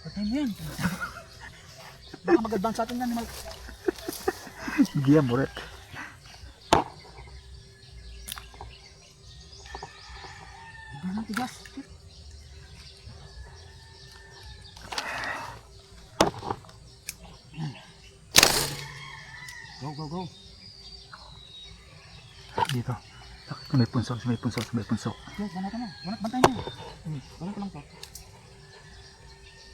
Patay mo yan. Baka mag-advance sa atin yan. Giya muret. Hindi na tigas. Go, go, go. Dito. May punso, may punso, may punso. Yo, banatan mo. Bantay mo. Banat ko lang to.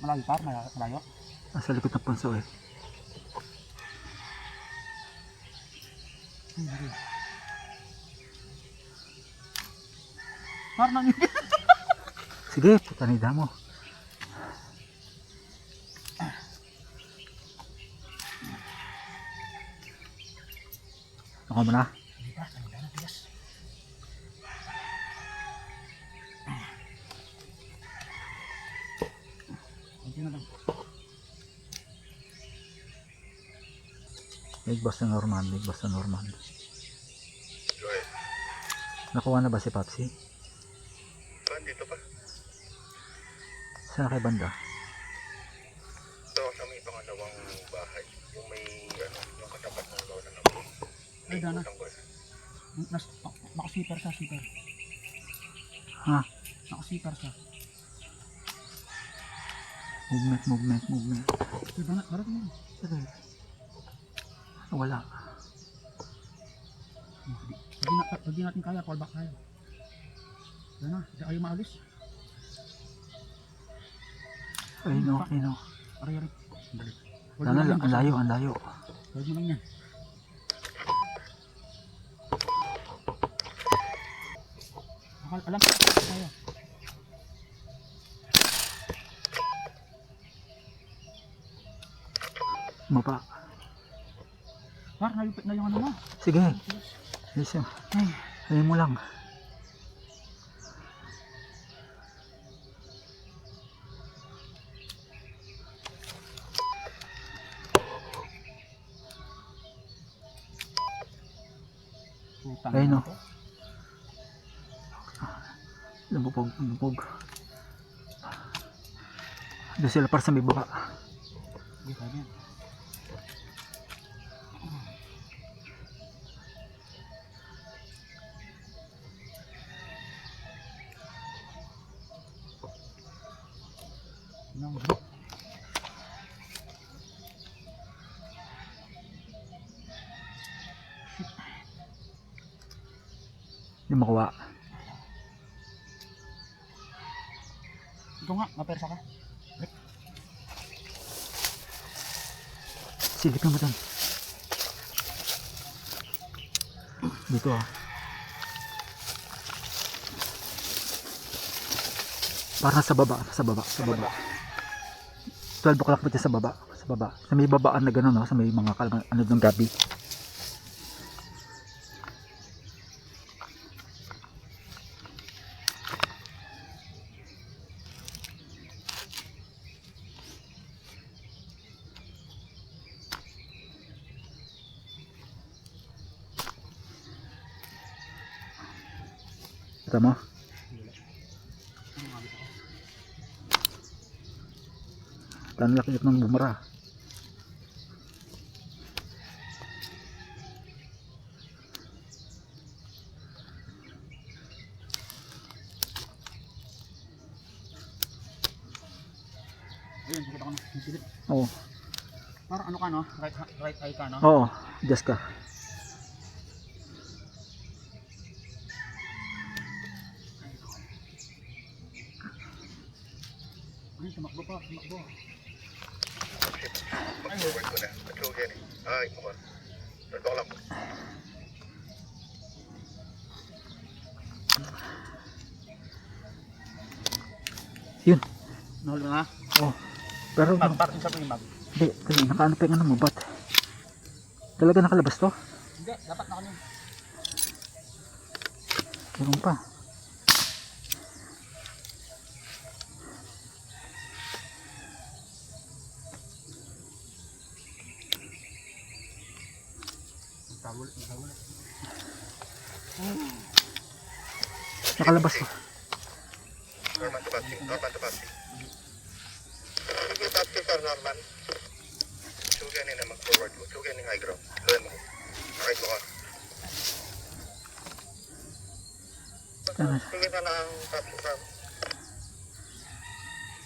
Malayo pa, malayo. Nasa likod ng punso eh. Parang Sige, putanida mo. Ako mo na. Hindi pa, kanina na tigas. Kunti na lang. Big boss na Norman, big boss na Norman. Nakuha na ba si Papsi? Dito pa. Saan kay banda? Ito sa may pangalawang bahay. Yung may, yung katapat ng lola na po. Ay, Dana. Nakasipar siya, sipar. Ha? Nakasipar siya. Movement, movement, movement. Ay, Dana, harap mo. Wala. Pag di natin kaya, callback tayo. Dana, hindi kayo maalis. Ay no, ay no. Ari-ari. Dali. Dana, ang layo, ang layo. Huwag mo lang yan. Alam ko tayo. Mapa. Parang nalipit na yung ano mo. Sige. Yes, Ay, ayun mo lang. putang. Ayun no. Lumubog, lumubog. Doon sila para sa may baba. Hindi kaya yan. Nang bro. Hindi makuha. Ito nga, mapersa ka. Silipin mo dyan. Dito ah. Para sa baba, sa baba, sa baba. 12 o'clock ba sa baba? Sa baba. Sa may babaan na gano'n, no? Sa may mga ano ng gabi. Kita mo? Tan laki ng bumara. Ayun, kita ko na. Silip. Oo. Parang ano ka no? Right eye ka no? Oo, just ka. Ay, tumakbo pa, tumakbo. Mag-forward ko na. Nag-load yan eh. Ay, kumar. Nandok lang. Yun. Nahuli na. Oh. Pero Parang sa mga mag. hindi, kasi nakaano pa yung ano mo, bat? Talaga nakalabas to? Hindi, dapat na kami. Meron pa. Tawul, tawul. Nakalabas to. Norman to Patsy. Norman to Patsy. Norman. Sugan na mag-forward mo. Sugan yung high ground. Doon mo. Nakit mo ka. Sugan na lang ang top.